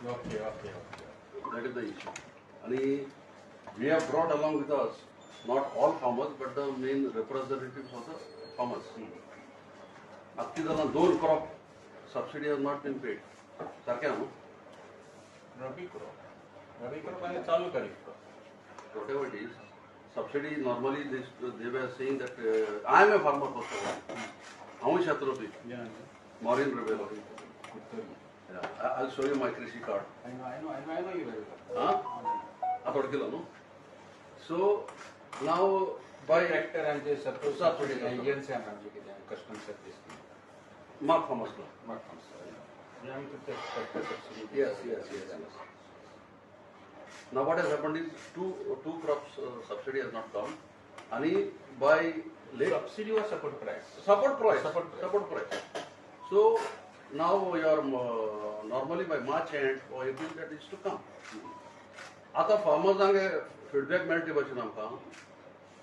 Okay. That is the issue. And we have brought along with us not all farmers but the main representatives of the farmers. Up to the 2 crop subsidy has not been paid. Rabi crop and chalu kharif crop. Whatever it is, subsidy normally they were saying that I am a farmer first of all. I am Shatropi. Yeah. Maureen Rebello. Yeah. I'll show you my Krishi card. I know you very well. Huh? So now by tractor and the subsidy agency and customs service. Mark farmers. Yes. Now what has happened is two crops subsidy has not come. And by late subsidy or support price? Support price. So now your normally by March end or April that is to come. आता farmers ange feedback melte bachna amka.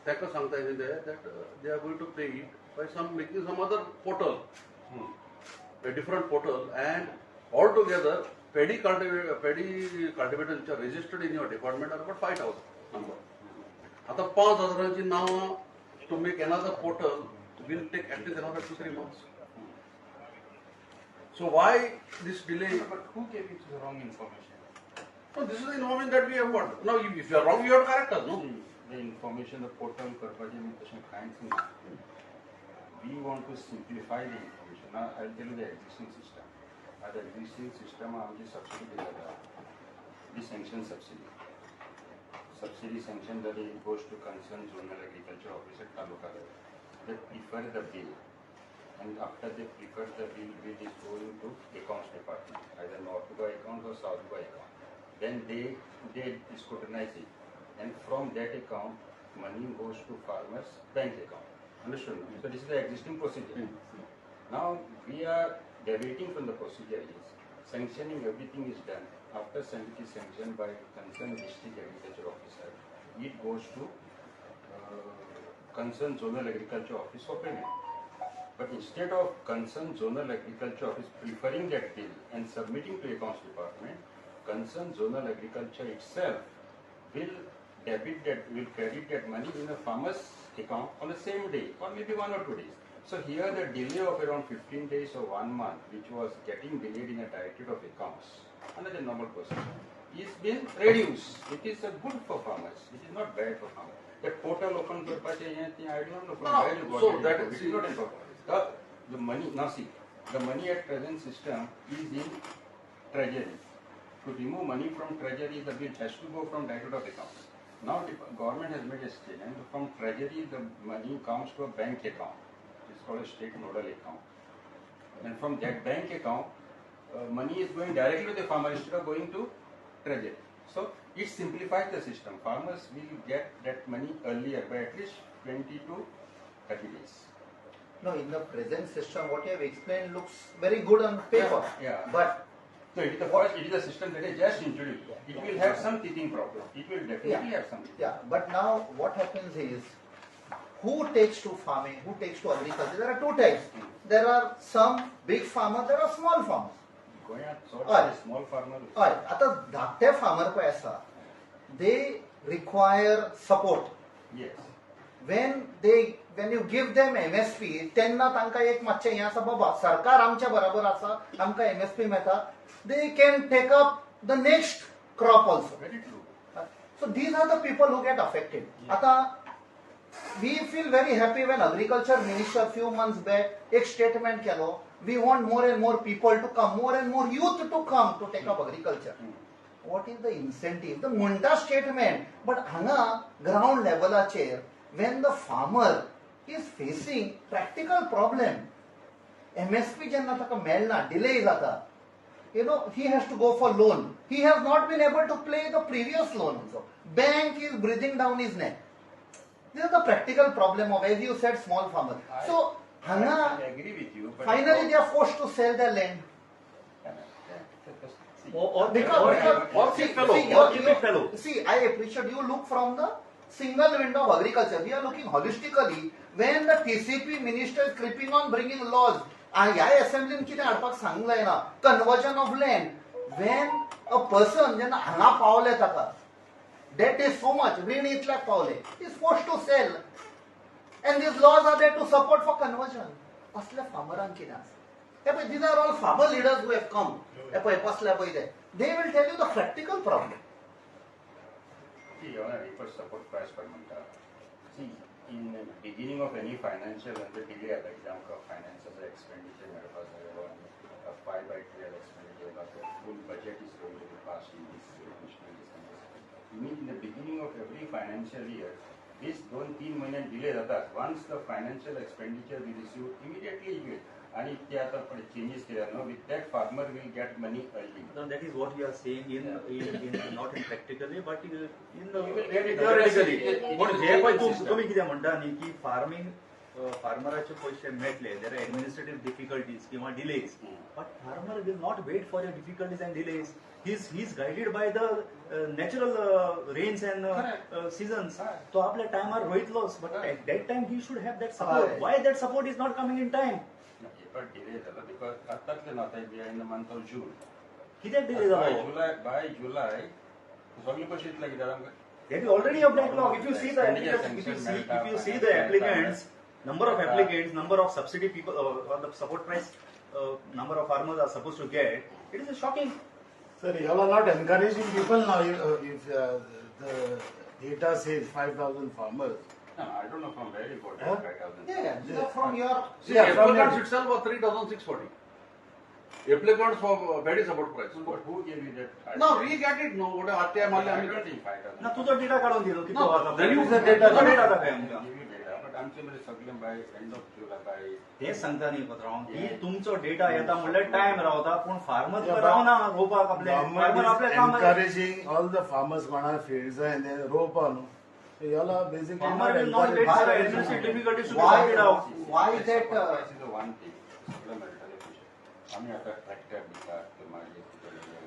Teka sangta is there that they are going to pay it by making some other portal, a different portal, and altogether paddy cultivators which are registered in your department are about 5,000 number. आता 5,000 now to make another portal will take at least another 2-3 months. So why this delay? But who gave you the wrong information? No, this is the information that we have got. Now, if you are wrong, you have to correct us, no? The information, the portal, we want to simplify the information. Now, I'll tell you the existing system. The existing system is subsidy. The sanction subsidy. Subsidy sanction that goes to concerned zonal agriculture officer taluka. They prefer the bill. And after they prefer the bill is going to accounts department, either North Goa account or South Goa account. Then they scrutinize it, and from that account, money goes to farmers' bank account. Understood? So this is the existing procedure. Now we are deviating from the procedure. Sanctioning, everything is done. After it is sanctioned by concerned district agriculture officer, it goes to concerned zonal agriculture office for payment. But instead of concerned zonal agriculture office preferring that bill and submitting to accounts department, concerned zonal agriculture itself will credit that money in a farmer's account on the same day or maybe 1 or 2 days. So here the delay of around 15 days or 1 month, which was getting delayed in a Directorate of Accounts under the normal procedure, is been reduced. It is good for farmers. It is not bad for farmers. That portal open for I don't know from where you got so it. that It is not important. The money, now see, the money at present system is in treasury. To remove money from treasury, the bill has to go from Directorate of Accounts. Now the government has made a state, and from treasury the money comes to a bank account. It's called a state nodal account. And from that bank account, money is going directly to the farmer instead of going to treasury. So it simplifies the system. Farmers will get that money earlier by at least 20 to 30 days. No, in the present system, what you have explained looks very good on paper. Yeah. But so it is a system that is just introduced. It will have some teething problem. It will definitely have some. Yeah, but now what happens is, who takes to farming, who takes to agriculture? There are two types. There are some big farmers, there are small farmers. Small farmers. आता धाकटे farmer को ऐसा, they require support. Yes. When you give them MSP, त्यांना तांका एक मातशें हें आसा बाबा सरकार आमच्या बरोबर आसा, आमकां MSP मेळटा, they can take up the next crop also. Very true. So these are the people who get affected. Yeah. आता we feel very happy when agriculture minister a few months back एक statement Kelo, we want more and more people to come, more and more youth to come to take up agriculture. What is the incentive? The म्हणटा statement, but हांगा ground levelaचेर when the farmer is facing practical problem, MSP जेन्ना ताका मेळना, delay जाता, he has to go for loan. He has not been able to pay the previous loan also. Bank is breathing down his neck. This is the practical problem of, as you said, small farmers. So, I agree with you. But finally they are forced to sell their land. See, I appreciate you look from the single window of agriculture. We are looking holistically. When the TCP minister is creeping on bringing laws, ह्या assembly कितें हाडपाक सांगलें ना, conversion of land. When a person जेन्ना हांगा पावले ताका debt is so much रीण इतल्याक पावले is forced to sell and these laws are there to support for conversion असल्या फार्मरांक कितें आसा हे पळय these are all farmer leaders who have come हे पळय बसल्या पळय they will tell you the practical problem support price per month. See, in the beginning of any financial and the delay at example of financial expenditure, 5/12 expenditure, the full budget is going to be passed in this national December. You mean in the beginning of every financial year, this 2-3 months delay जातात. Once the financial expenditure we receive, immediately you will. And if they are changes there, no, with that farmer will get money early. No, that is what we are saying in not in practically, but in theoretically. पण जे पण तुम्ही किती म्हणता न्ही की farming फार्मराचे पैसे मेळटले देर आर एडमिनिस्ट्रेटिव्ह डिफिकल्टीज किंवा delays but farmer will not wait for your difficulties and delays he is guided by the natural rains and seasons. तो आपल्या टायमार रोयतलोच but at that time he should have that support. Why that support is not coming in time? But delay झाला because आतातले not we are in the month of June. कित्याक delay जालो? By July सगळे पैसे इतले कित्याक आमकां? That is already a backlog. If you see the applicants, if you see the applicants, number of applicants, number of subsidy people, or the support price, number of farmers are supposed to get, it is shocking. Sir, you all are not encouraging people now. If the data says 5,000 farmers. No, I don't know from where you got 5,000. Yeah, from your... See, applicants itself are 3,640. Applicants for paddy support price. But who gave you that? No, we get it. No, what are they? I don't think 5,000. ना तुझा data काढून दिलो किती No, वाजता then you तुझा say data. Data दाखय आमकां Give you data, but आमचे सगळे by end of July by. ते सांगता न्ही पत्रांव की तुमचो डेटा येता म्हणल्यार टाइम रावता पण फार्मर रावना रोवपाक आपले फार्मर आपले काम Encouraging all the farmers कोणा fields and they rope on. So you all are basically farmer not will not wait for encouraging. administrative difficulties to be sorted out. Why that... This is the one thing. सगळं मेळटलें पयशे. आमी आतां tractor दितात ते मागीर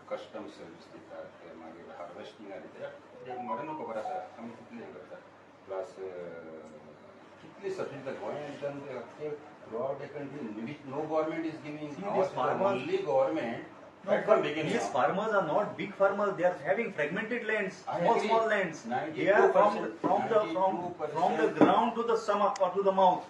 custom service दितात ते मागीर हार्वेस्टिंगाक दितात ते मरे न्हू खबर आसा आमी कितले हे करतात प्लस कितली सबसिडी गोंयांत throughout the country no government is giving only government right from beginning. These farmers are not big farmers. They are having fragmented lands, small lands. They are from the ground to the stomach or to the mouth.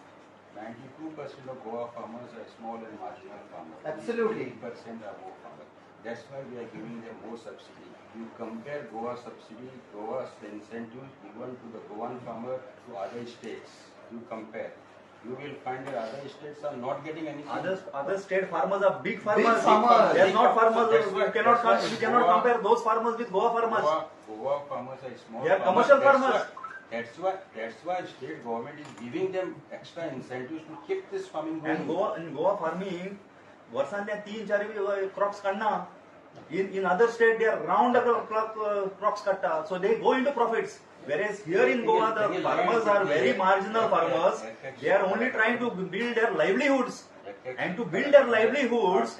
92% of Goa farmers are small and marginal farmers. Absolutely. 8% are more farmers. That's why we are giving them more subsidy. You compare Goa subsidy, Goa's incentives given to the Goan farmer to other states. You compare. You will find that other states are not getting anything. Other state farmers are big farmers. Big farmers. They are not farmers. We cannot compare those farmers with Goa farmers. Goa farmers are small. They are commercial farmers. That's why state government is giving them extra incentives to keep this farming going. And in Goa farming, वर्षांतल्या 3-4 crops काढना. In other state they are round the clock crops katta. So they go into profits. Whereas here in Goa the farmers are very marginal farmers. They are only trying to build their livelihoods. And to build their livelihoods.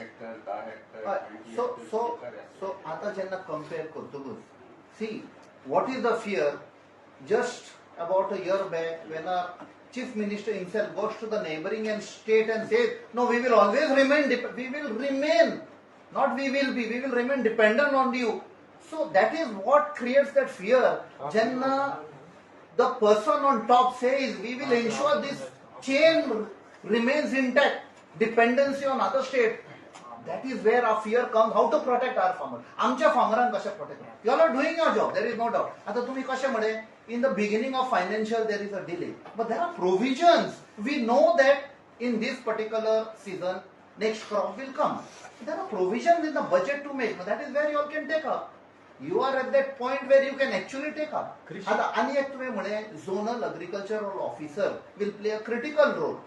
So आता जेन्ना compare करतकूच, see what is the fear? Just about a year back, when our chief minister himself goes to the neighboring and state and says, no, we will always remain, we will remain dependent on you. So that is what creates that fear. Jenna, the person on top says, we will ensure this chain remains intact, dependency on other state. That is where our fear comes, how to protect our farmers. आमच्या farmerank कशें protect? You all are doing your job, there is no doubt. आता तुम्ही कशें म्हणे, in the beginning of financial there is a delay. But there are provisions. We know that in this particular season, next crop will come. There are provisions in the budget to make. That is where you all can take up. You are at that point where you can actually take up. आता आणि एक तुम्ही म्हणे, zonal agricultural officer will play a critical role.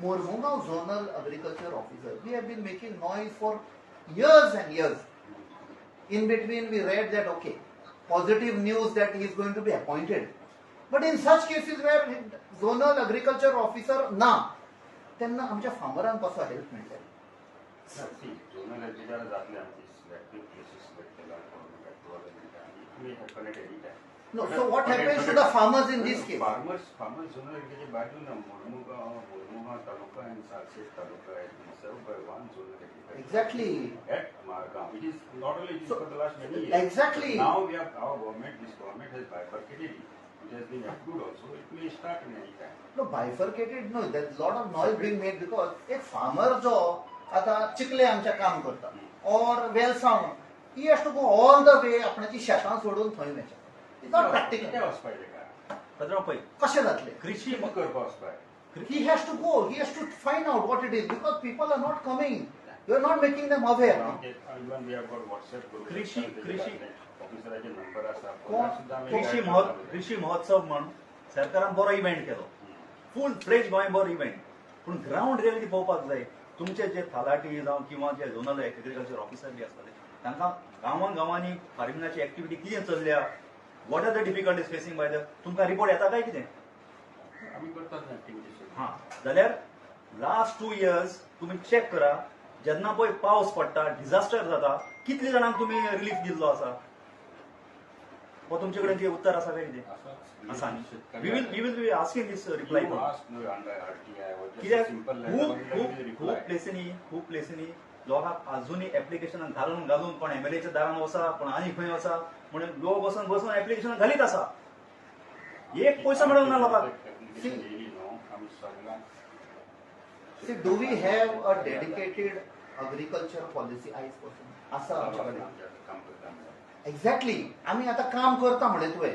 Mormugao zonal agriculture officer. We have been making noise for years and years. In between we read that okay, positive news that he is going to be appointed. But in such cases where zonal agriculture officer ना, त्यांना आमच्या फार्मरांक कसो help मेळटलो? zonal agriculture जातले आमची selective places भेटलेला we have connected it. No, so what happens to the farmers in this case? Farmers zonal agriculture बाजू ना Mormugao taluka and Salshet taluka has been served by one zonal agriculture. Exactly. At Margam. It is not only it is So, for the last many years. exactly. Now we have our government. This government has bifurcated it. It has been approved also. It may start in any time. No, bifurcated, no, there's a lot of noise being made because एक farmer जो आता चिखले आमच्या काम करता or Velsao, he has to go all the way आपणाची शेतां सोडून थंय वचप. It's not practical. कितें वचपाक तेका? कचरो पळय कशें जातलें? कृषी कितें करपाक वचपाक? He has to go, he has to find out what it is because people are not coming. You are not making them aware. Even we have got WhatsApp group. कृषी ऑफिसराचे नंबर आसा. कोण? सुद्धा आमी कृषी महोत्सव म्हण सरकारान बरो इव्हेंट केलो फूल फ्लेज गोंयभर इव्हेंट पूण ग्राउंड रियलिटी पळोवपाक जाय तुमचे जे तलाटी जावं किंवा जे झोनल एग्रीकल्चर ऑफिसर बी आसतले तांकां गांवांनी फार्मिंगाची एक्टिविटी कितें चल्ल्या what are the difficulties facing by the तुमकां रिपोर्ट येता काय कितें आमी करतात एक्टिविटीज. हां जाल्यार लास्ट 2 years तुम्ही चेक करा जेन्ना पळय पावस पडटा डिझास्टर जाता कितले जाणांक तुमी रिलीफ दिल्लो आसा हो तुमचे कडेन कितें उत्तर आसा काय कितें आसा न्ही we will be asking this reply कित्याक खूब प्लेसींनी लोकांक अजूनय एप्लिकेशन घालून कोण MLAच्या दारान वसा कोण आनी खंय वसा म्हणून लोक बसून एप्लिकेशन घालीत आसा एक पयसो मेळूंक ना लोकांक. See, do we have a dedicated agriculture policy? I suppose. असा आमच्याकडे. Exactly. आम्ही आता काम करता म्हणे तुवें.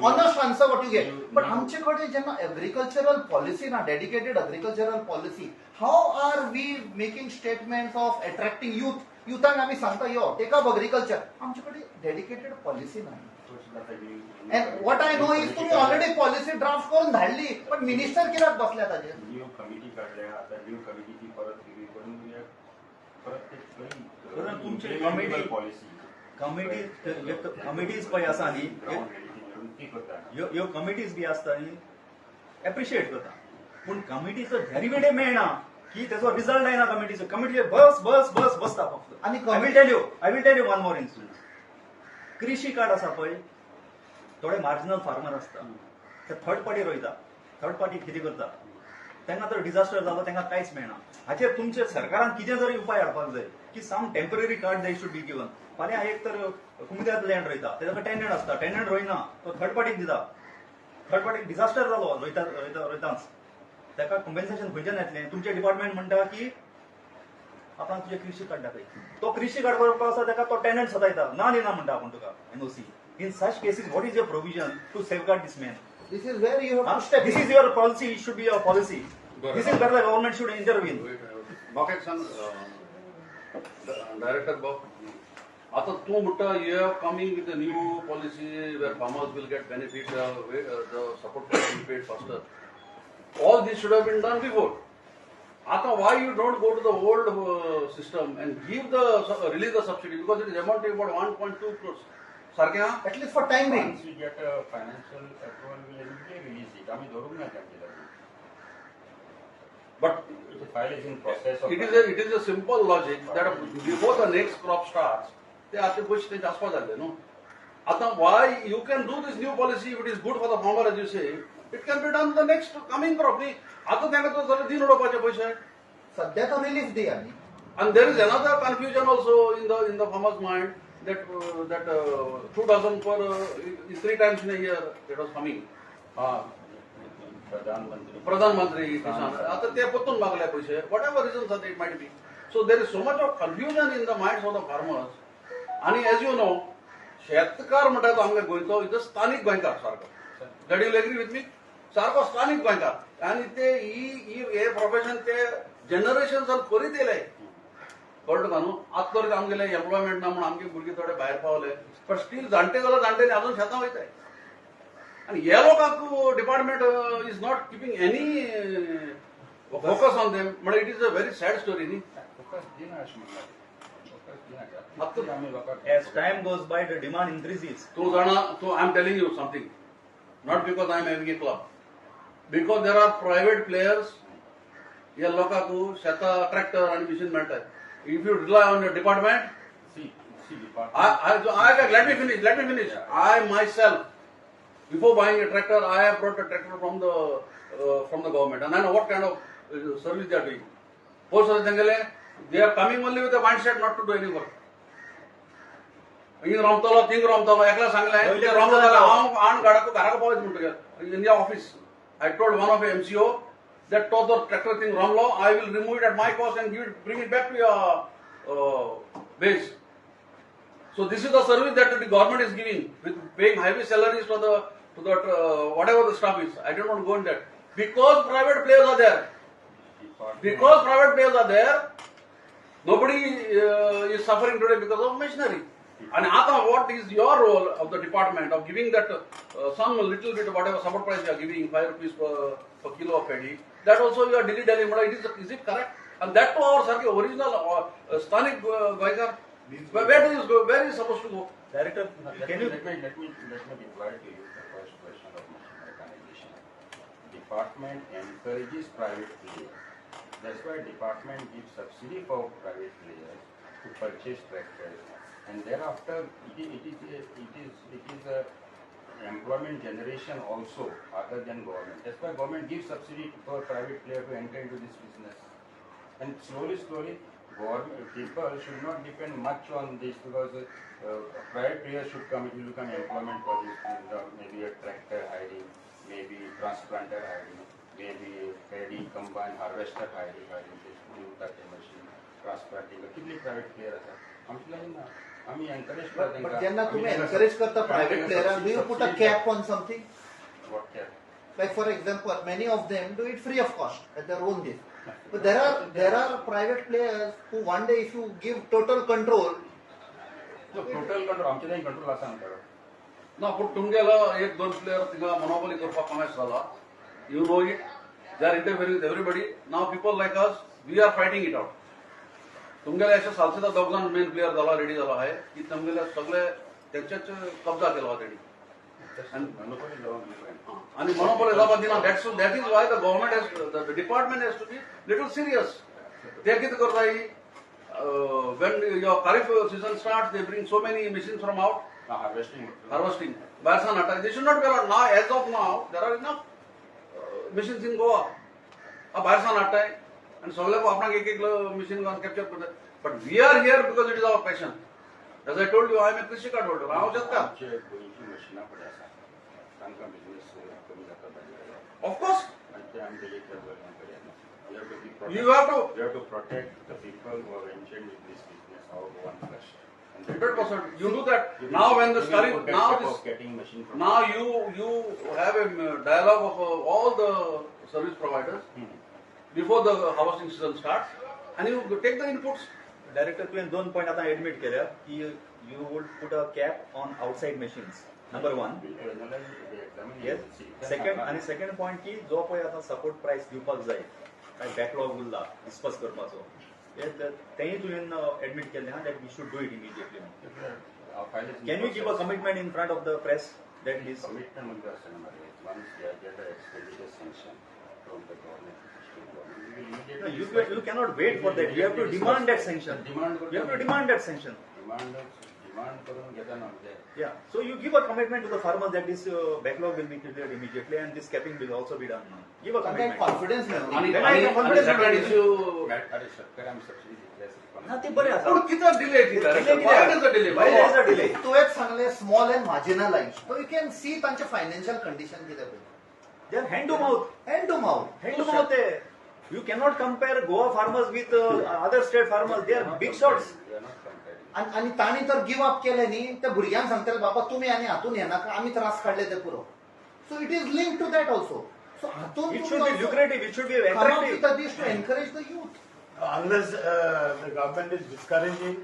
Honest answer what you get. But आमचे कडेन जेन्ना agricultural policy ना, dedicated agricultural policy, how are we making statements of attracting youth? युथांक आमी सांगता यो take up agriculture. आमचे कडेन dedicated policy नाही. And what I know is तुम्ही already policy draft करून धाडली, but minister कित्याक बसल्या ताजेर? न्यू कमिटी काढल्या आता न्यू कमिटीची परत रिव्ह्यू करून कारण तुमची प्रत्येक पॉलिसी कमिटीज पळय आसा न्ही ह्यो कमिटीज बी आसता न्ही एप्रिशिएट करता पूण कमिटीचो डेरिवेटिव्ह मेळना की तेचो रिजल्ट येना कमिटीचे बसता फक्त. आनी I will tell you one more incidence कृषी कार्ड आसा पळय थोडे मार्जिनल फार्मर आसता ते थर्ड पार्टी रोयता थर्ड पार्टी कितें करता तेन्ना तर डिझास्टर जालो तांकां कांयच मेळना हाचेर तुमचे सरकारान कितें जरी उपाय हाडपाक जाय की some temporary card they should be given. फाल्यां एक तर कुमद्यात लँड रोयता तेका टेनंट आसता टेनंट रोयना तो थर्ड पार्टीक दिता थर्ड पार्टीक डिझास्टर जालो रोयताच ताका कॉम्पेन्सेशन खंयच्यान येतलें तुमचे डिपार्टमेंट म्हणटा की आपण तुझे कृषी कार्ड दाखय तो कृषी कार्ड करपाक आसा ताका तो टेनंट सतायता ना म्हणटा आपूण तुका NOC. In such cases, what is your provision to safeguard this man? This is where you have to step in. This is your policy. It should be your policy. This is where the government should intervene. म्हाका एक सांग director बाब आता तूं म्हणटा you are coming with a new policy where farmers will get benefit, the support will be paid faster. All this should have been done before. Ata why you don't go to the old system and give release the subsidy because it is amounting about 1.2 crores. सारखे At least for time being. Once we get a financial approval, we will immediately release it. आम्ही धरून नाही त्यांचे. But the file is in process of. it is a simple logic that before the next crop starts, they have to push the jaspa झाले, no? आता why you can do this new policy if it is good for the farmer as you say, it can be done the next coming crop. आता त्यांना तो जरा दिन उडवपाचे पैसे आहेत. सध्या तो रिलीफ दे आम्ही. And there is another confusion also in the farmer's mind. That 2,000 per 3 times in a year that was coming. Pradhan Mantri Kisan. आता ते पत्तून मागल्या पैसे. Whatever reasons that it might be. So there is so much of confusion in the minds of the farmers. आणि as you know, शेतकार म्हणटा तो आमगे गोंयचो इथं स्थानिक गोंयकार सारको. That you will agree with me? सारको स्थानिक गोंयकार. आणि ते हे प्रोफेशन ते जनरेशन्स करीत येयले. कळटा का न्हू आतां तरी आमगेले एम्प्लॉयमेंट ना म्हणून आमगे भुरगे थोडे भायर पावले पण स्टील जाणटे जाल्यार जाणटेनी अजून शेतां वयताय आनी हे लोकांक department is not keeping any focus on them म्हणजे it is a very sad story न्ही. As time goes by, the demand increases. तूं जाणा I am telling you something, not because I am having a club, because there are private players. ह्या लोकांक शेतां tractor आनी machine मेळटात. If you rely on your department, let me finish. I myself, before buying a tractor, I have brought a tractor from the government, and I know what kind of service they are doing. Post they are coming only with a mindset not to do any work. हिंग रमतलो thing रमतलो एकला सांगलें ते रमलो जाल्यार हांव आण घराक पावयत म्हणटकीर in the office I told one of the MCO that to the tractor thing Ramlo, I will remove it at my cost and bring it back to your base. So this is the service that the government is giving with paying heavy salaries to the whatever the staff is. I don't want to go in that because private players are there. Because private players are there, nobody is suffering today because of machinery. And Ata, what is your role of the department of giving that some little bit whatever support price you are giving 5 rupees per kilo of paddy? That also you are dilly-dallying. Is it correct? And that to our circuit, original Stanik Goikar, where is supposed to go? Director, can you let me reply to you the first question of mechanization. Department encourages private players. That's why department gives subsidy for private players to purchase tractors. And thereafter, it is a employment generation also other than government. That's why government gives subsidy for private player to enter into this business. And slowly, government people should not depend much on this because private players should come. It will become employment for this. Maybe a tractor hiring, maybe transplanter hiring, maybe paddy combine harvester hiring this new type of machine, transplanting. कितने private players are? आम्ही encourage करते हैं. But jenna तुम्ही encourage करता private player, do you put a cap on something? What cap? Like for example, many of them do it free of cost at their own risk. But there are private players who one day if you give total control. So total control आमचे नाही control असं नका. ना पण तुमगेला एक दोन player तिंगा monopoly करपाक कमेस जाला. You know it. They are interfering with everybody. Now people like us, we are fighting it out. तुमगेला अशा सालसेदा दोग जाण मेन प्लेयर जाला रेडी जाला आहे की तुमगेला सगळे त्यांच्याच कब्जा केला तेणी आणि monopoly जावपा दिना. That is why the government has the department has to be little serious. They कित करताय when your kharif season starts they bring so many machines from out harvesting Barsan Hatta. They should not be allowed. Now as of now there are enough machines in Goa. अब Barsan Hatta है and सगळे को अपना एक machine को capture करते. But we are here because it is our passion. As I told you, I am a कृषि का holder. I just का. Of course. You have to protect the people who are ventured with this business all one first. 100%. You do that. Now when the starting, now you have a dialogue of all the service providers before the harvesting season starts, and you take the inputs. Director, तुवें दोन point आता admit केल्या की you would put a cap on outside machines. Number one. Yes. Second point की जो पळय आता support price दिवपाक जाय काय backlog उरला डिस्कस करपाचो तेही तुवें एडमिट केलें that we should do it immediately. Can you give a commitment in front of the press that this commitment once they get the expenditure sanction from the government. No, you cannot wait for that. You have to demand that sanction. You have to demand that sanction. Demand करून घेता ना म्हणजे. Yeah. So you give a commitment to the farmers that this backlog will be cleared immediately and this capping will also be done. Give a commitment. Confidence आणि second issue. अरे शेतकऱ्यांना subsidy दिल्यास. ना ते बरे आसा. पण किती delay किती? Why is the delay? Why is the delay? तो एक सांगले small and marginalized. So you can see त्यांचे financial condition किती आहे. They are hand to mouth. Hand to mouth. Hand to mouth. You cannot compare Goa farmers with other state farmers. They are big shots. आणि ताणी तर give up केले न्ही त्या भुरग्यांक सांगतले बाबा तुम्ही आणि हातून येनाका आम्ही त्रास काढले ते पुरो. So it is link to that also. So हातून it should be lucrative. It should be attractive. To encourage the youth. Unless the government is discouraging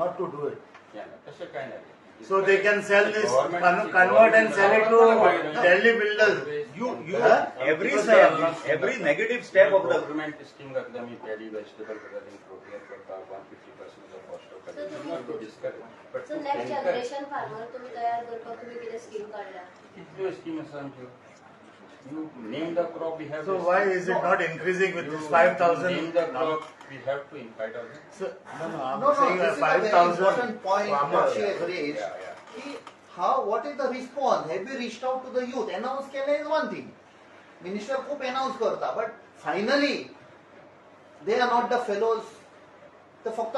not to do it. तसं काय नाही. So they can sell this, convert and sell it to Delhi builders. Every negative step of the government scheme करता मी paddy vegetable करता procure करता 150% of cost of cutting. Not to discourage. But so next generation farmer तुम्ही तयार करपाक तुम्ही किती scheme काढला? किती scheme आसा आमच्यो? You name the crop we have. So why is it not increasing with this 5,000? Name the crop we have to invite out. So, I'm No, saying this is a 5,000. very important point that she has raised. Yeah. What is the response? Have we reached out to the youth? Announce केले is one thing. Minister खूप announce करता, but finally they are not the fellows तर फक्त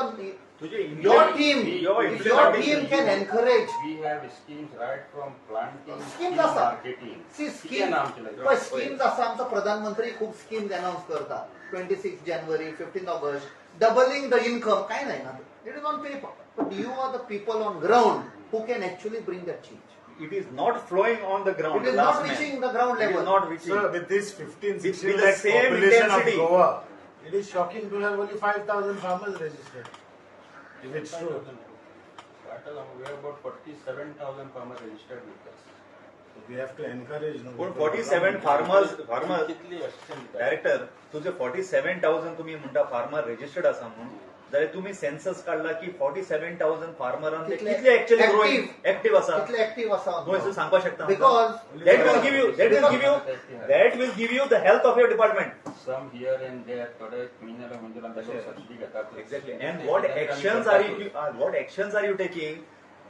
तुझे your team, your if your team can encourage, We have schemes right from planting, Schemes till असा. marketing. see किती scheme, नाम केलं? पण schemes असा आमचा प्रधानमंत्री खूप schemes announce करतात. 26 January, 15 August, doubling the income, काय नाही ना. It is on paper. But you are the people on ground who can actually bring that change. It is not flowing on the ground. It is last not man. reaching the ground It level. is not reaching. Sir, with this 15, With 16 the lakh same population intensity. of Goa, it is shocking to have only 5,000 farmers registered. If it's true. We have about 47,000 farmers registered with us. So we have to encourage. No, पण 47 farmers कितली assistant director तुझे 47,000 तुम्ही म्हणता farmer registered आसा म्हणून जाल्यार तुम्ही census काढला की 47,000 फार्मरांचे कितले एक्चुअली ग्रोइंग एक्टिव्ह आसा कितले एक्टिव्ह आसा तो असं सांगपाक शकता Because that will give you the health of your department. Some here and there, थोडे महिन्याला म्हणजे आमच्याकडे सबसिडी घेतात. Exactly. And what actions are you taking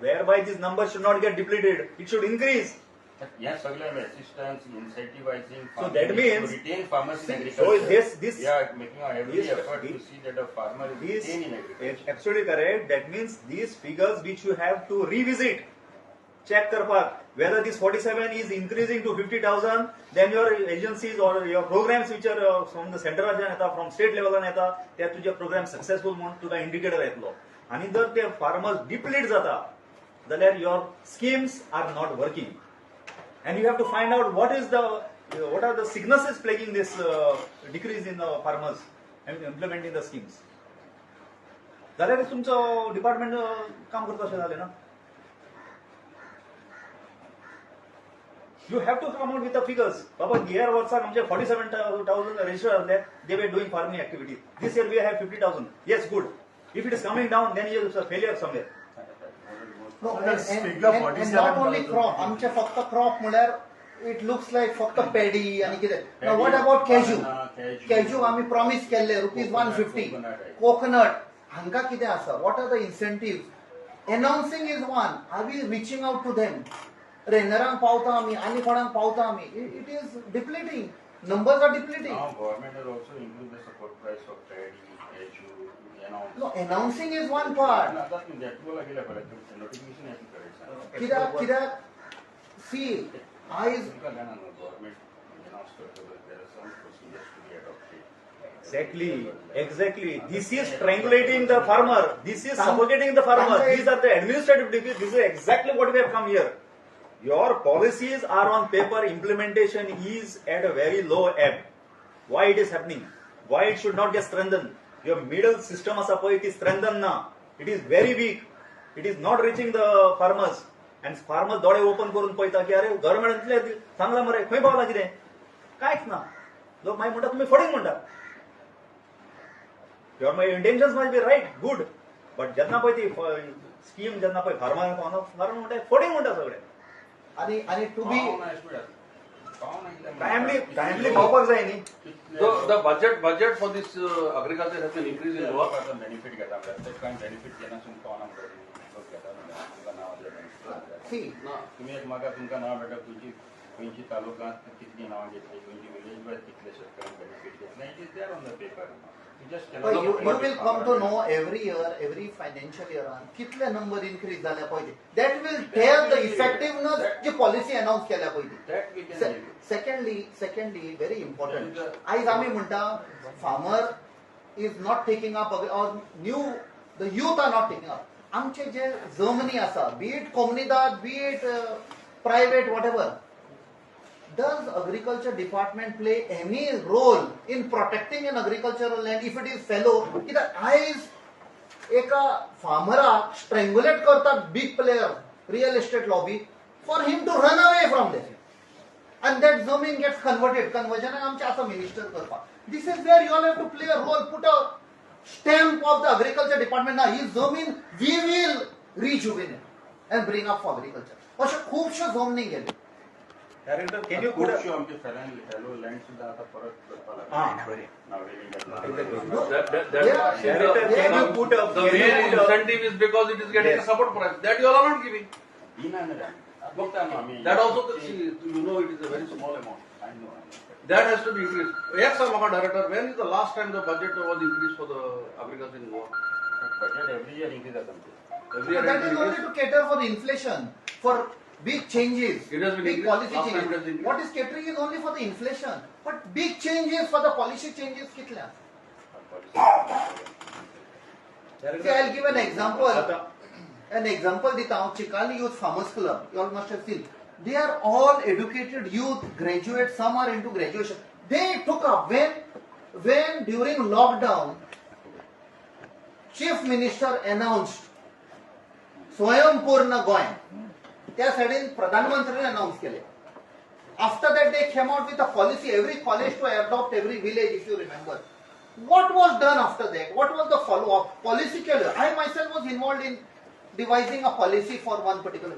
whereby these numbers should not get depleted? It should increase. या सगळ्या assistance, incentivizing, So that means- to retain farmers in So agriculture. this We are making every this- effort to this- see that the farmer is This retained in agriculture. is absolutely correct. That means these figures which you have to revisit, check करपाक whether this 47 is increasing to 50,000, then your agencies or your programs which are from the center येता, from state level येता, त्या तुझे program successful म्हणून तुका indicator येतलो. आणि जर ते farmers deplete जाता, जाल्यार your schemes are not working. And you have to find out what are the sicknesses plaguing this decrease in the farmers and implementing the schemes. जाल्यार तुमचं डिपार्टमेंट काम करता अशें जालें ना. You have to come out with the figures. बाबा ह्या वर्साक आमचे 47,000 registered आसले, they were doing farming activity. This year we have 50,000. Yes, good. If it is coming down, then it is a failure somewhere. No, Let's and figure not 47,000. only crop, आमचे फक्त crop म्हळ्यार it looks like फक्त paddy आणि कितें. Now what about cashew? Cashew आम्ही promise केल्ले ₹150. Coconut हांका कितें आसा? What are the incentives? Announcing is one. Are we reaching out to them? रेनरांक पावता आमी आनी कोणाक पावता आमी. It is depleting. Numbers are depleting. Now government has also increased the support price of paddy, cashew, No, announcing is one part. notification कित्याक see, Exactly. This is strangulating the farmer. This is suffocating the farmer. These are the administrative defeats. This is exactly what we have come here. Your policies are on paper. Implementation is at a very low ebb. Why it is happening? Why it should not get strengthened? Your middle system it is strengthened now. It is very weak. It is not reaching the farmers. And farmers दोळे open करून पळयता की अरे government चांगला मरे खंय पावला कितें कांयच ना. लोक मागीर म्हणटा तुमी फडींग म्हणटा. Your my intentions might be right, good. But जेन्ना पळय ती स्कीम जेन्ना पळय फार्मर म्हणटा फडींग म्हणटा सगळे. आणि टू बी टायमली पावपाक जाय न्ही. The budget for this agriculture has been increased in Goa. benefit घेता प्रत्येक काय benefit घेनासून कोण आमकां घेता तुमकां नांव तुम्ही एक म्हाका तुमकां नांव मेळटा खंयची तालुक्यांत कितलीं नांवां घेतली खंयची विलेज वायज कितले शेतकऱ्यांक बेनिफीट घेतले it is there on the paper. you will come to know every year, every financial year कितले नंबर इन्क्रीज झाल्या पळय. That will tell the effectiveness जी पॉलिसी अनाउन्स केल्या पळय. Secondly, very important. आयज आमी म्हणटा farmer is not taking up or the youth are not taking up. आमचे जे जमनी आसा, be it comunidad, be it private, whatever. Does agriculture department play any role in protecting an agricultural land if it is fallow? कित्याक आयज एका फार्मराक स्ट्रँग्युलेट करतात big player, real estate lobby, for him to run away from this. And that zoning gets converted. Conversion आमचे आसा minister करपाक. This is where you all have to play a role, put a stamp of the agriculture department. Now, his zoning we will rejuvenate and bring up for agriculture. अशे खूबशे zoning गेले. Director, can you put a... आमचे fellow land सुद्धा आता परत करपाक Director, Director, can you put a... The main incentive is because it is getting a support price. That you all are not giving. That also, you know, it is a very small amount. I know. That has to be increased. Yes, sir, Director, when is the last time the budget was increased for the agriculture in Goa? budget every year increase जाता Every year That is it only to cater for inflation, for big changes, It has been big increased. policy Last time it has changes. increased. What is catering is only for the inflation, but big changes for the policy changes kitल्या. See, I'll give an example. An example दिता हूँ. Chikali Youth Farmers Club. You all must have seen. They are all educated youth, graduates. Some are into graduation. They took up when during lockdown, Chief Minister announced स्वयंपूर्ण गोय. त्या साइडीन प्रधानमंत्र्याने announce केले. After that, they came out with a policy, every college to adopt, every village, if you remember. What was done after that? What was the follow-up? Policy केलं. I myself was involved in devising a policy for one particular.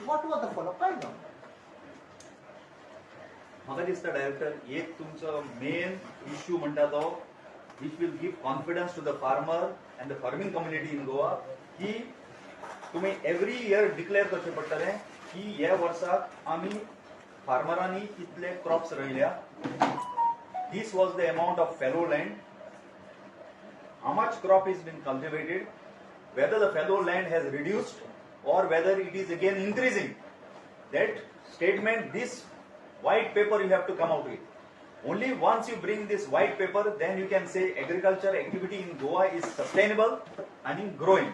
What was the follow-up? काय झालं? म्हाका दिसता director एक तुमचो main issue म्हणटा तो which will give confidence to the farmer and the farming community in Goa की तुम्ही एवरी इयर डिक्लेअर करचे पडटले की ह्या वर्साक आमी फार्मरांनी कितले crops रोयल्या. This was the amount of fallow land. How much crop is been cultivated? Whether the fallow land has reduced or whether it is again increasing. That statement, this white paper you have to come out with. Only once you bring this white paper, then you can say agriculture activity in Goa is sustainable and in growing.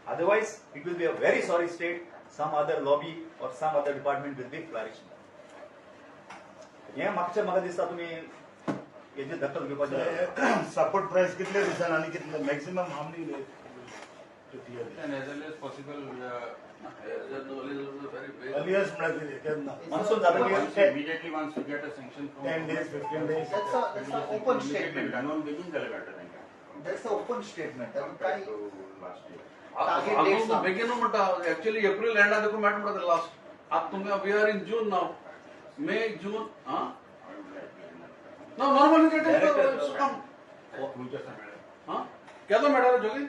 Otherwise, it will be a very sorry state. Some other lobby or some other department will be flourishing. Yeah, म्हाका दिसता तुम्ही हेजे दखल घेवपाचे. Support price कितले दिसान आणि कितले maximum how many days? and as early as possible Earliest म्हणल्यार कितें केन्ना? Monsoon झालं की immediately once you get a sanction from 10 days, 15 days. That's an open statement. जाणून बेगीन जालें मेळटा तांकां. That's an open statement. त्यातून काही Compared to last year. अजून बेगीन म्हणटा ऍक्च्युअली एप्रिल एंडा देखून मेळटा म्हणटा लास्ट. आता तुम्ही वी आर इन जून नाव. May June No, normally that is come. केदो मेळटा जोगी?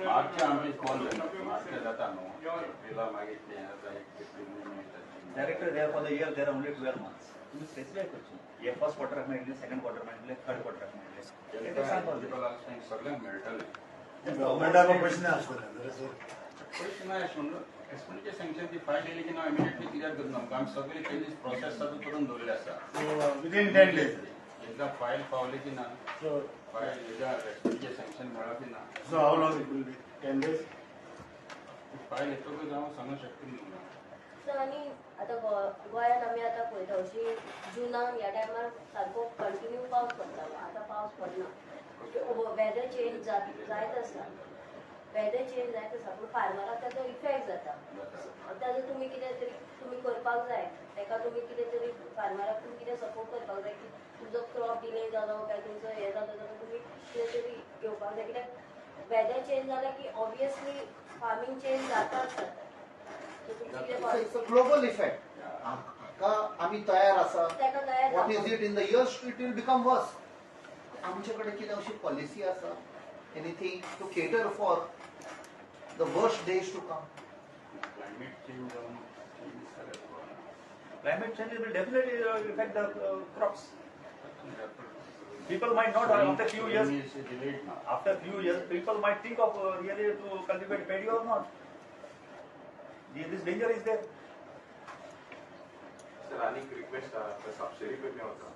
मार्चच्या आमी कॉल मार्चच्या जाता न्हू. एप्रिला मागीर तें आतां एक minute. Director, there for the year there are only 12 months. तुम्ही स्पेसिफाय करची. ये फर्स्ट क्वार्टर मेळटले, सेकंड क्वार्टर मेळटले, थर्ड क्वार्टर मेळटले. सगळ्यांक मेळटलें. गव्हर्मेंटाक प्रश्न आसतले. प्रश्न एक्सपेंडिचर सँक्शन ती फायल केली की ना इमिडिएटली क्लियर करता आमकां. आमी सगळे चेंजीस प्रोसेस सगळे करून दवरले आसा. Within 10 days. एकदा फायल पावली की ना So, फायल एकदा एक्सपेंडिचर सँक्शन मेळ्ळा की ना so how long it will be? 10 days? File येतकच हांव सांगूंक शकता न्हू. सो आनी आतां गोंयांत आमी आतां पळयता अशी जुनान ह्या टायमार सारको कंटिन्यू पावस पडटालो. आतां पावस पडना. वेदर चेंज जायत आसा. वेदर चेंज जायत आसा पूण फार्मराक ताजो इफेक्ट जाता. ताजो तुमी कितें तरी तुमी करपाक जाय. ताका तुमी कितें तरी फार्मराक तुमी कितें सपोर्ट करपाक जाय की तुजो क्रॉप डिले जालो काय तुमचो हें जाता जाल्यार तुमी कितें तरी घेवपाक जाय. कित्याक वेदर चेंज जालें की ऑब्वियसली फार्मिंग चेंज जाताच जाता. सो तुमची कितें It's a global effect. का आम्ही तयार आसा. ताका तयार What is it in the years it will become worse. आमच्याकडे कितें अशी पॉलिसी आसा? Anything to cater for the worst days to come? Climate change जावन चेंजीस जाल्यात गोवान. Climate change will definitely affect the crops. People might not after few years. After few years, people might think of really to cultivate paddy or not. This danger is there. Sir आणि request आहे subsidy पे मी होता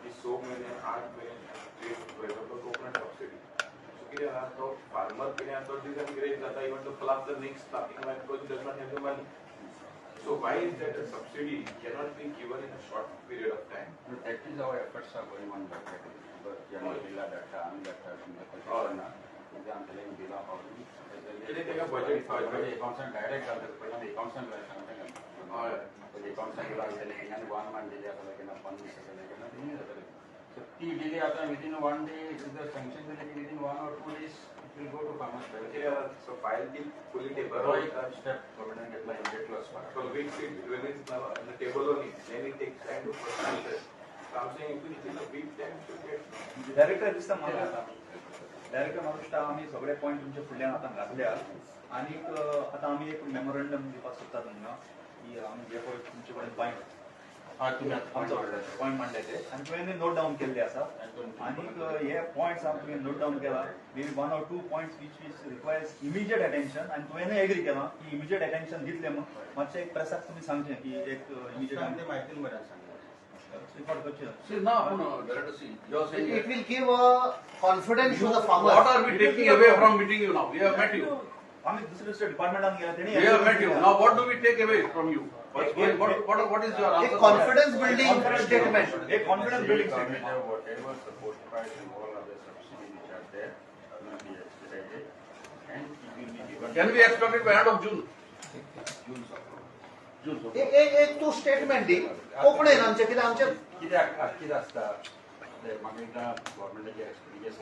की 6 महिने 8 महिने वेगवेगळं कोकणात subsidy सो कितें आहा तो फार्मर कितें आहा तो डिझायन ग्रेट जाता इवन तो plus the next starting like तो does not have the money so why is that a subsidy cannot be given in a short period of time. That is our efforts are going on that way. Because जिल्हा data आम्ही data करना उद्या आमच्या दिला पावली. किती तेका budget अकाउंट्सान direct घालतात पहिल्यांदा अकाउंट्सान सांगता हय अकाउंट्सान घालतले तेंच्यानी 1 मंथ डिले जातले केन्ना 5 दीस जातले केन्ना 3 दीस जातले. सो ती डिले आता विदिन 1 डे जर सँक्शन जाले की within 1 or 2 days it will go to farmers. So file ती फुली टेबल बरो एक स्टेप गव्हर्नमेंट घेतला इमिडिएटली असणार. So we should release now on the table only. Then it takes time to process. So I'm saying if we take a big time to get. Director दिसता मला director म्हाका दिसता आमी सगळे point तुमचे फुडल्यान आतां घातल्या आनी आतां आमी एक मेमोरंडम दिवपाक सोदता तुमकां की आमी जे पळय तुमचे कडेन पॉयंट तुम्ही आता point मांडला. पॉईंट मांडले ते आणि तुवें नोट डावन केल्ले आसा आणि हे पॉयंट्स हांव तुवें नोट डावन केला maybe 1 or 2 points which requires immediate attention आणि तुवें एग्री केला की immediate attention दितले मातशें एक प्रेसाक तुमी सांगचें की एक immediate सांगते माहिती बरं सांगा. record करचें. See now, director, see, you are saying It will give confidence to the farmers. what are we taking away from meeting you now? We have met you. आम्ही दुसरे डिपार्टमेंटान गेला तेणी We have met you. Now what do we take away from you? What is your A answer? confidence building statement. एक confidence building statement. Whatever support price and all other subsidies which are there will be expedited and it will be given. Can we expect it by end of June? June support. June. एक तू statement दी कोंकणीन आमचे कितें आमचे कितें आसता म्हाका एकदां गव्हर्मेंटाचे एक्सपिरियन्स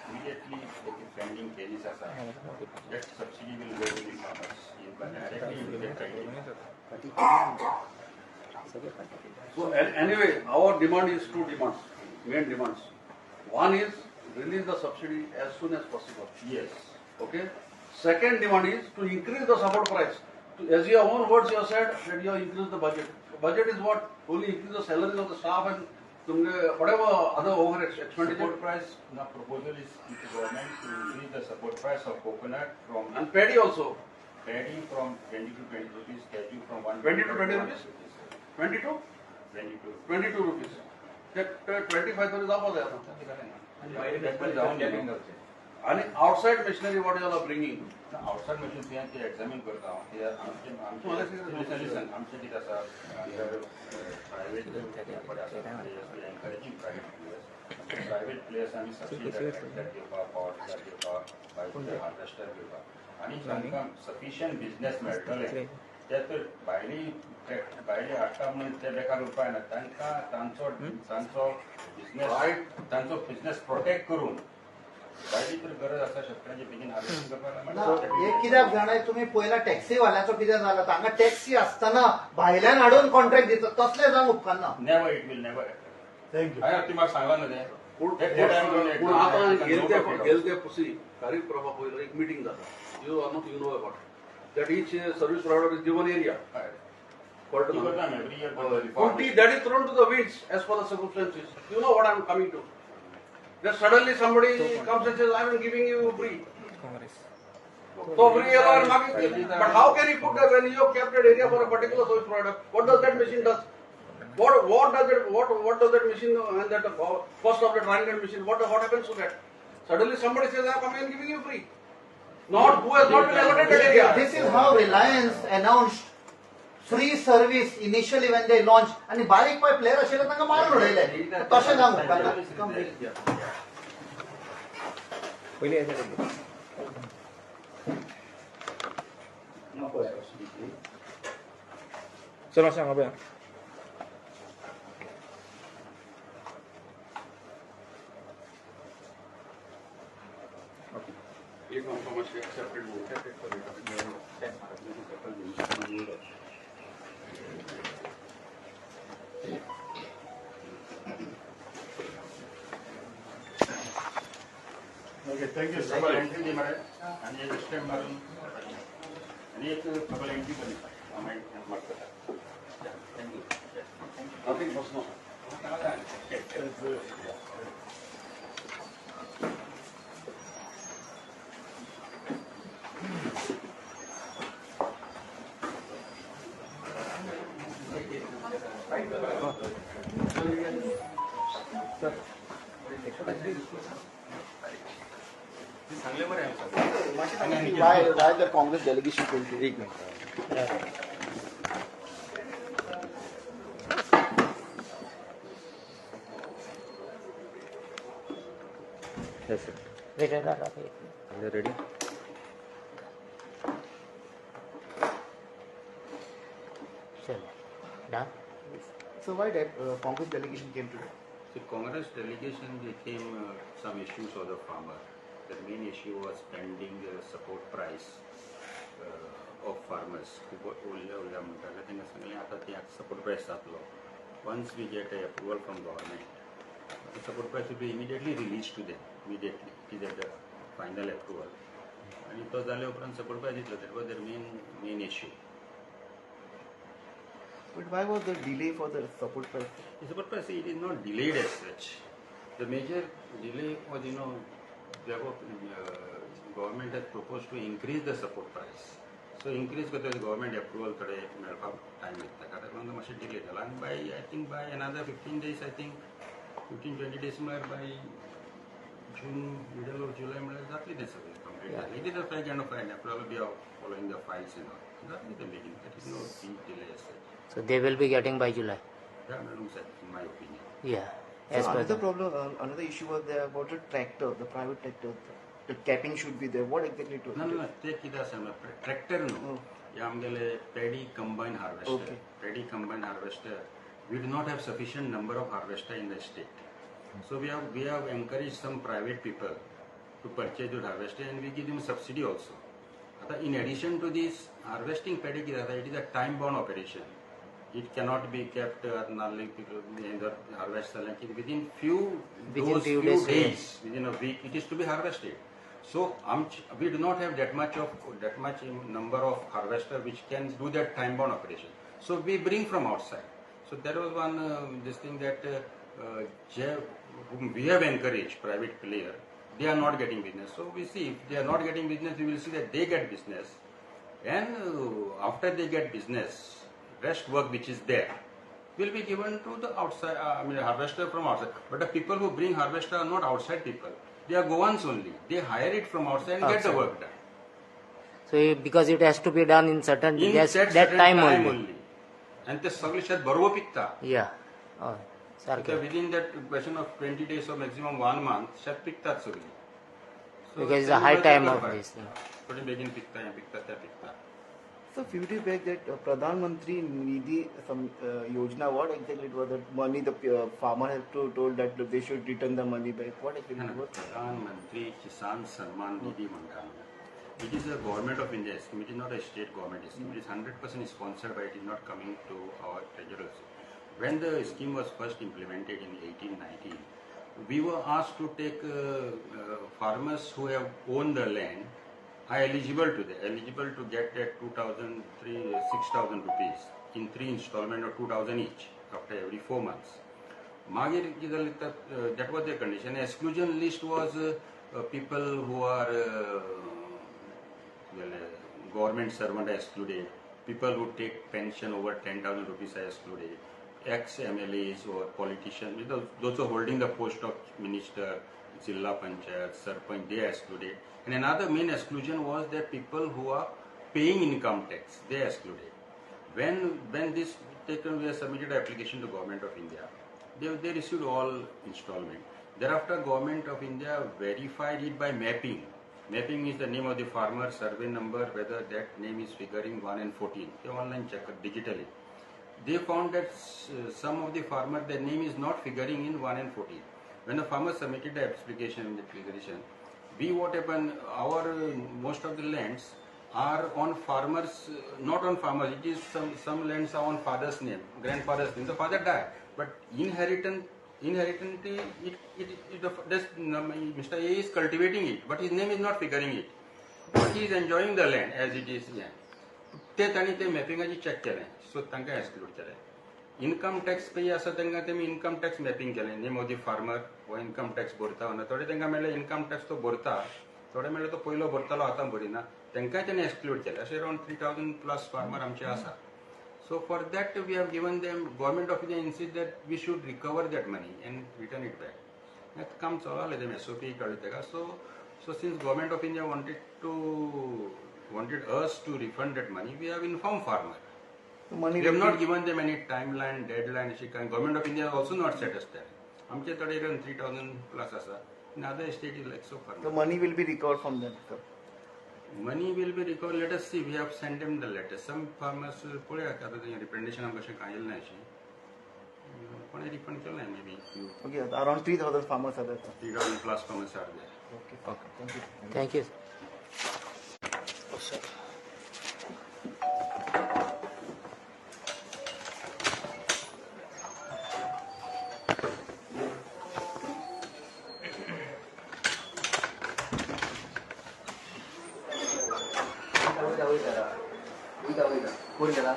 इमिडिएटली पेंडिंग केसीस आसा that subsidy will go to the farmers directly. So anyway, our demand is two demands, main demands. One is release the subsidy as soon as possible. Yes. Okay. Second demand is to increase the support price. As your own words, you have said that you have increased the budget. The budget is what? Only increase the salaries of the staff and whatever other over expenditure. Support price, the proposal is with the government to increase the support price of coconut from And paddy also. paddy from 20 to 20 rupees, cashew from 20 to 20 rupees? 22? 22. 22 rupees. That 25 rupees up हो जाता. That will down. And outside machinery, what you all are bringing? Outside machines हे ते examine करता हांव ते आमचे listen आमचे कितें आसा प्रायवेट एनकरेजींग प्रायवेट प्लेयर्स आमी सबसिडी घेवपाक पावर टिलर घेवपाक बायोफुयल हार्वेस्टर घेवपाक आनी तांकां सफिशियंट बिजनेस मेळटले ते तर भायले हाडटा म्हणून ते बेकार उपाय ना तांकां तांचो बिजनेस प्रोटेक्ट करून भायली तर गरज आसा शेतकऱ्यांची बेगीन हार्वेस्टिंग करपाक एक कित्याक जाणाय तुम्ही पयला टॅक्सी वाल्यांचो कितें जाला तांकां टॅक्सी आसतना भायल्यान हाडून कॉन्ट्रॅक्ट दिता तसले जावंक उपकारना. Never it will never. Thank you. हांवें तुम्हाला सांगला न्हू तें पूण आतां गेलते पसी खारीक प्रभा पयलो एक मीटिंग जाता. You are not you know about it. That each service provider is given area. every year. Putty that is thrown to the winds as per the circumstances. You know what I am coming to. Then suddenly somebody comes and says, I am giving you free. So free are marketing. But how can you put that when you have kept an area for a particular service product? What does that machine does? What does that machine and that cost of the triangle machine? What happens to that? Suddenly somebody says, I am coming and giving you free. Not who has not been allotted that area. This is how Reliance announced free service initially when they launched. आणि बारीक पाय player आशिल्ले तांकां मारून उडयले. तशें जावंक उपकारना. चलो सांगा बया. एक information accepted Okay, thank you, sir. Double entry दे मरे आणि एक स्टेप मारून आणि एक डबल एंट्री करी आम्ही मारतो. थँक्यू. Nothing personal. चांगले बरे आहे. Why the Congress delegation came to? एक minute. Yes, sir. Ready? So why that Congress delegation came today? The Congress delegation they came some issues for the farmer. The main issue was pending support price of farmers. Support price once we get a approval from government, the support price will be immediately released to them. Immediately, it is at the final approval. And it was support price. That was their main issue. But why was the delay for the support price? The support price, it is not delayed as such. The major delay was, government has proposed to increase the support price. So increase the government approval today time with the delay. And by, I think by another 15 days, 15-20 days by June, middle of July, exactly this complete. Yeah. It is a fair kind of an approval. We are following the files and all. That is the beginning. There is no big delay as such. So they will be getting by July. Yeah, in my opinion. Yeah. So another issue was there about the tractor, the private tractor. The capping should be there. What exactly to? No. Take it as a tractor. No. Yamgale paddy combine harvester. Okay. Paddy combine harvester. We do not have sufficient number of harvester in the state. So we have encouraged some private people to purchase the harvester, and we give them subsidy also. In addition to this harvesting paddy, it is a time-bound operation. It cannot be kept in the harvester within few days, within a week. It is to be harvested. So we do not have that much number of harvester which can do that time-bound operation. So we bring from outside. So there was one this thing that we have encouraged private player. They are not getting business. So we see if they are not getting business, we will see that they get business. And after they get business, rest work which is there will be given to the outside, harvester from outside. But the people who bring harvester are not outside people. They are Goans only. They hire it from outside and get the work done. So because it has to be done in certain that time only. And the solution barbo pikta. Yeah. Within that question of 20 days or maximum 1 month, shat pikta so because it's a high time of this. But begin pikta. So few days back that Pradhan Mantri Nidhi Yojana, what exactly it was that money the farmer had told that they should return the money back? What exactly it was? Pradhan Mantri Kisan Samman Nidhi Mandana. It is a government of India scheme. It is not a state government scheme. It is 100% sponsored by it. It is not coming to our treasury. When the scheme was first implemented in 1890, we were asked to take farmers who have owned the land are eligible to get that 6,000 rupees in 3 installments of 2,000 each after every 4 months. That was the condition. Exclusion list was people who are government servant are excluded, people who take pension over 10,000 rupees are excluded, ex-MLAs or politicians, those who are holding the post of minister, Jilla Panchayat, Sarpanch, they are excluded. And another main exclusion was that people who are paying income tax, they are excluded. When this taken, we have submitted an application to Government of India. They received all installment. Thereafter, Government of India verified it by mapping. Mapping is the name of the farmer, survey number, whether that name is figuring 1 and 14. They online check it digitally. They found that some of the farmers, their name is not figuring in 1 and 14. When the farmer submitted the application in the declaration, what happened, most of the lands are on farmers, not on farmers. It is some lands are on father's name, grandfather's name. The father died, but inheritance, Mr. A is cultivating it, but his name is not figuring it. But he is enjoying the land as it is. Te mapping check kare, so tanga exclude kare. Income tax पे असं त्यांना ते मी income tax mapping केले name of the farmer व income tax भरता होना थोडे त्यांना मेले income tax तो भरता थोडे मेले तो पहिलो भरतालो आता भरिना त्यांना त्याने exclude केले असे around 3,000 plus farmer आमचे आसा. So for that we have given them, Government of India insist that we should recover that money and return it back. That comes all them SOP कळते. So since Government of India wanted us to refund that money, we have informed farmer. We have not given them any timeline, deadline. Government of India also not satisfied. आमचे तडे around 3,000 plus asa. In other state is like so far. The money will be recovered from them, sir. Money will be recovered. Let us see. We have sent them the letter. Some farmers पुढे आता ते representation आमका कशे कायल नाही अशी. कोणी refund केलं नाही maybe. Okay, around 3,000 farmers are there. 3,000 plus farmers are there. Okay. Thank you. Thank you. कोण गेला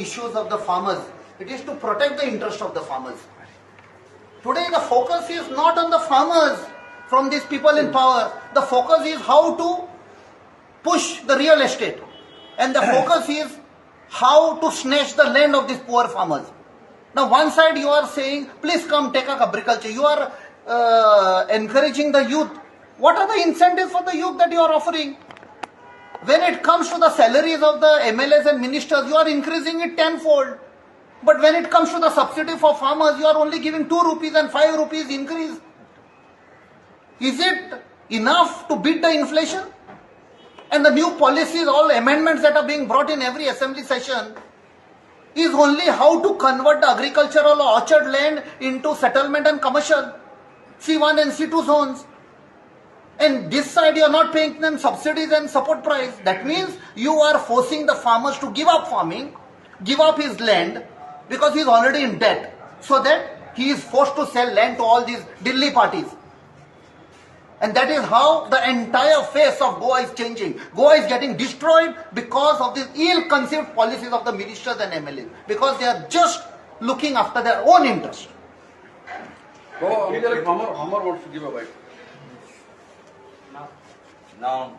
issues of the farmers. It is to protect the interest of the farmers. Today the focus is not on the farmers from these people in power. The focus is how to push the real estate. And the focus is how to snatch the land of these poor farmers. Now one side you are saying, please come take up agriculture. You are encouraging the youth. What are the incentives for the youth that you are offering? When it comes to the salaries of the MLAs and ministers, you are increasing it tenfold. But when it comes to the subsidy for farmers, you are only giving 2 rupees and 5 rupees increase. Is it enough to beat the inflation? And the new policies, all amendments that are being brought in every assembly session, is only how to convert the agricultural or orchard land into settlement and commercial, C1 and C2 zones. And this side you are not paying them subsidies and support price. That means you are forcing the farmers to give up farming, give up his land, because he is already in debt, so that he is forced to sell land to all these Delhi parties. And that is how the entire face of Goa is changing. Goa is getting destroyed because of these ill-conceived policies of the ministers and MLAs. Because they are just looking after their own interest. Hammer wants to give a bite. Now,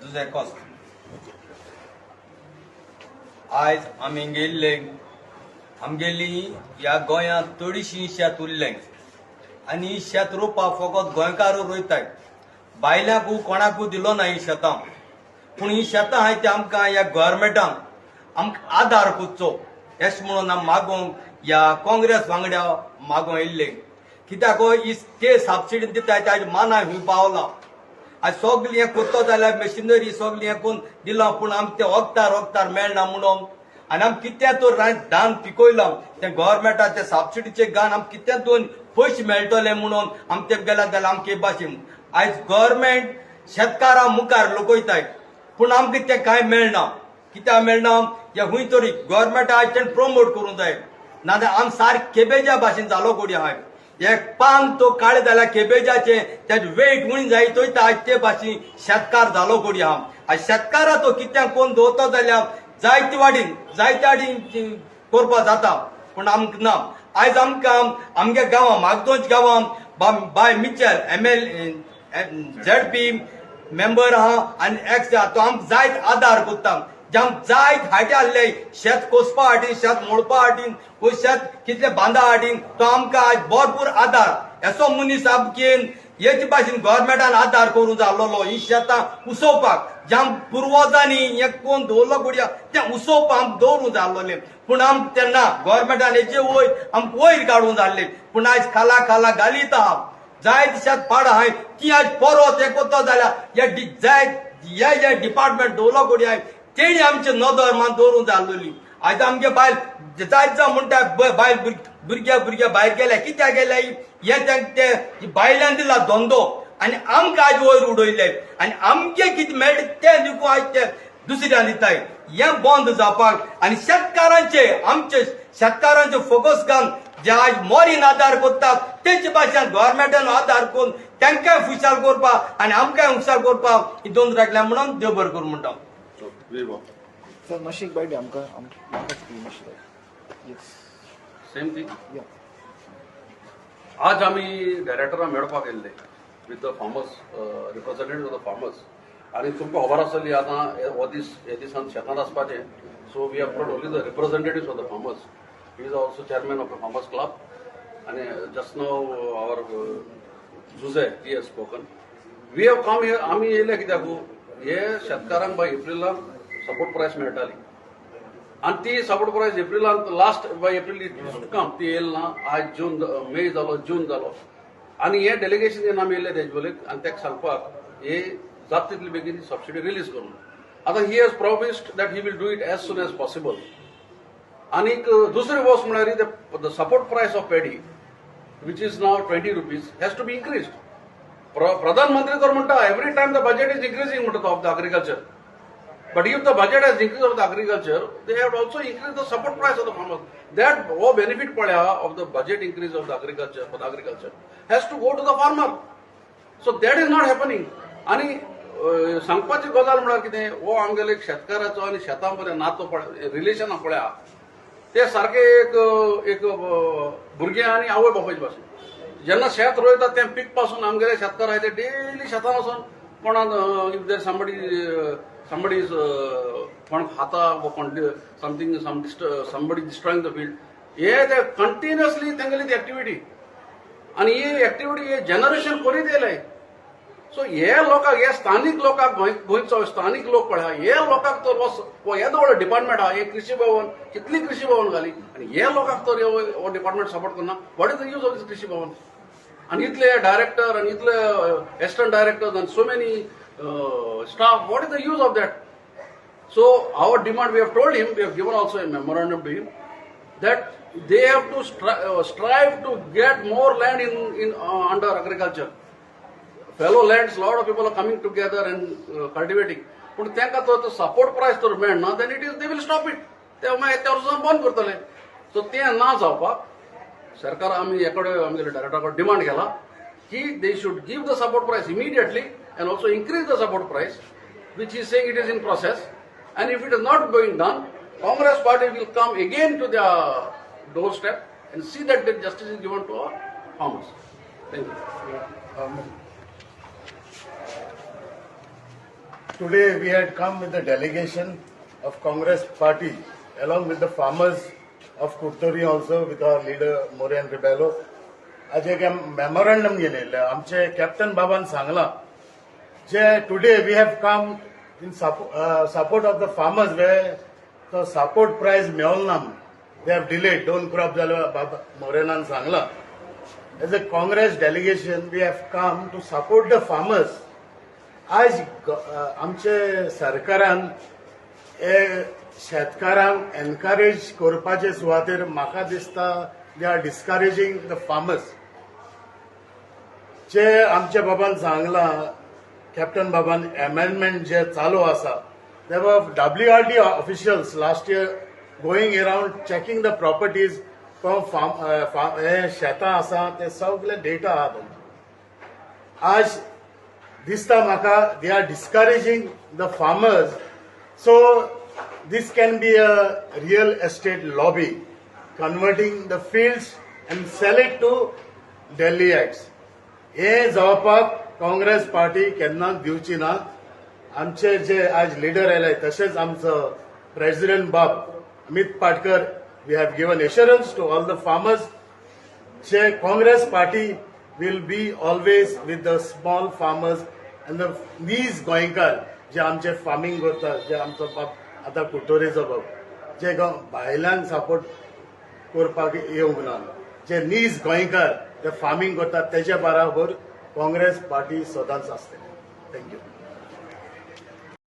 Jose Costa. आज आमगेली या गोंयांत थोडीशी शेत उरलें आनी शेत रोवपाक फकत गोंयकार रोयताय. बायलांकू कोणाकू दिलो ना ही शेतां. पूण ही शेतां आहाय ती आमकां या गव्हर्मेंटान आमकां आधार करचो अशें म्हणून आमी मागोवंक या काँग्रेस वांगड्या मागोवं येयल्ले. कित्याक ते सबसिडी दिताय ताजे मानाय खूब पावला. आज सगळी हें करता जाल्यार मशिनरी सगळी हें करून दिलां, पूण आमकां ते वखदार मेळना म्हणून. आनी आमी कितें तो धान पिकयलां ते गव्हर्मेंटाचे सबसिडीचे घान आमकां कितें दोन पयशे मेळटले म्हणून आमी ते गेल्या जाल्यार आमचे भाशेन आयज गव्हर्मेंट शेतकारां मुखार लोकयताय, पूण आमकां ते कांय मेळना. कित्याक मेळना? या खंय तरी गव्हर्मेंटा आयज प्रमोट करूंक जाय. नाजाल्यार आमी सारके केबेजा भाशेन जालो कोडी आहाय. एक पान तो काळे जाल्यार केबेजाचे त्याचे वेट उणी जाय तो आज ते भाशेन शेतकार जालो कोडी आहा. आज शेतकारा तो कित्याक कोण दवरता जाल्यार जायते वाडीन करपा जाता, पूण आमकां ना. आयज आमकां आमच्या गांवां मागदोंच गांवां बाय मिचेल ZP मेंबर आहा आनी एक्स तो आमकां जायत आदार करता. जायत हाटी आहले शेत कोसपा हाटीन, शेत मोडपा हाटीन, शेत कितले बांदा हाटीन तो आमकां आज भरपूर आदार असो मनीस आमकेन हेच भाशेन गव्हर्मेंटान आदार करूंक जाल्लो ही शेतां उसोवपाक. ज्या पुर्वजांनी हे कोण दवरलो कोडया ते उसोवपाक आमकां दवरूंक जाल्लोले, पूण आमकां तेन्ना गव्हर्मेंटान हेचे वयर आमकां वयर काडूंक जाल्ले. पूण आयज खाला घालीत आहा. जायत शेत पाड आहाय ती आज परत हे करता जाल्यार हे डिपार्टमेंट दवरलो कोडया तेणी आमचे नदर मान दवरूंक जाल्लोली. आयज आमगे बायल जायत जावं म्हणटा बायल भुरग्या भायर गेल्या कित्याक गेल्या हे ते बायलांक दिला धंदो आनी आमकां आज वयर उडयले आनी आमगे कितें मेळटा ते दिवूं आज ते दुसऱ्यां दिताय. हें बंद जावपाक आनी आमचे शेतकारांचे फोकस घालून जे आज मोरीन आदार करतात तेचे भाशेन गव्हर्मेंटान आदार करून तांकांय खुशाल करपाक आनी आमकांय खुशाल करपाक ही दोन राखल्या म्हणून देव बरें करूं म्हणटा. Sir, Mashik Bhai, same thing. आज आमी डायरेक्टराक मेळपाक गेल्ले with the farmers, representative of the farmers. आनी तुमकां खबर आसतली आतां हो दिसान शेतांत आसपाचें. So we have brought only the representatives of the farmers. He is also chairman of the farmers club. आनी just now our Juje he has spoken. We have come here. आमी येयले कित्याक हे शेतकारांक बाय एप्रिलाक सपोर्ट प्रायस मेळटाली आनी ती सपोर्ट प्रायस एप्रिलांत लास्ट बाय एप्रील कम ती येयली ना. आज जून मे जालो, जून जालो आनी हे डेलिगेशन जेन्ना आमी येयले तेजे पयलीं आनी ताका सांगपाक हे जाता तितले बेगीन सबसिडी रिलीज करून. आतां he has promised that he will do it as soon as possible. आनीक दुसरी गोष्ट म्हळ्यार the support price of paddy which is now 20 rupees has to be increased. प्रधानमंत्री तर म्हणटा every time the budget is increasing म्हणटा of the agriculture. But if the budget has increased of the agriculture, they have also increased the support price of the farmers. That benefit of the budget increase of the agriculture for the agriculture has to go to the farmer. So that is not happening. आणि सांगपाची गजाल म्हळ्यार कितें हो आमगेले शेतकाराचो आनी शेतां पर्यंत नातो रिलेशनां पळया ते सारखे एक भुरगे आणि आवय बापायचे भाशेन जेन्ना शेत रोयतात ते पीक पासून आमगेले शेतकार आहाय ते डेली शेतान वचून कोणान इफ देर somebody is कोण खाता व कोण somebody destroying the field हे ते कंटिन्युअसली तेंगेली ती एक्टिविटी आणि ही एक्टिविटी हे जनरेशन करीत येयले सो हे लोकांक हे स्थानिक लोकांक गोंयचो स्थानिक लोक पळय हे लोकांक तर हो येदो व्हडलो डिपार्टमेंट आहा हे कृषी भवन कितली कृषी भवन घाली आणि हे लोकांक तर हो डिपार्टमेंट सपोर्ट करना what is the use of this कृषी भवन आणि इतले डायरेक्टर आणि इतले assistant directors and so many staff, what is the use of that? So our demand, we have told him, we have given also a memorandum to him that they have to strive to get more land in under agriculture. Fellow lands, lot of people are coming together and cultivating. But त्यांका तो support price तर मेळना, then it is they will stop it. ते मागीर बंद करतले. So ते ना जावपाक सरकार आमी हेकडे आमगेले डायरेक्टराकडे डिमांड केला की they should give the support price immediately and also increase the support price, which he is saying it is in process. And if it is not going done, Congress party will come again to the doorstep and see that the justice is given to our farmers. Thank you. Today we had come with a delegation of Congress party along with the farmers of Kurtori also with our leader Moran Rebello. आज एक memorandum गेलेले आमचे captain बाबान सांगला जे today we have come in support of the farmers way to support price मेळोल ना they have delayed 2 crop जाले बाबा मोरेनान सांगला as a Congress delegation we have come to support the farmers आज आमचे सरकारान शेतकारांक एनकरेज करपाचे सुवातेर म्हाका दिसता they are discouraging the farmers जे आमच्या बाबान सांगला कॅप्टन बाबान अमेंडमेंट जे चालू आसा they were WRD officials last year going around checking the properties हे शेतां आसा ते सगळे डेटा आहा आज दिसता म्हाका they are discouraging the farmers so this can be a real estate lobby converting the fields and sell it to Delhiites. हे जावपाक काँग्रेस पार्टी केन्ना दिवची ना आमचे जे आज लीडर आयले तशेंच आमचो प्रेसिडेंट बाब Amit Patkar we have given assurance to all the farmers जे Congress party will be always with the small farmers and these गोंयकार जे आमचे फार्मिंग करतात जे आमचो बाब आता कुटोरेचो बाब जे भायल्यान सपोर्ट करपाक येवंक ना जे नीज गोंयकार जे फार्मिंग करतात तेच्या बराबर काँग्रेस पार्टी सदांच आसतली थँक्यू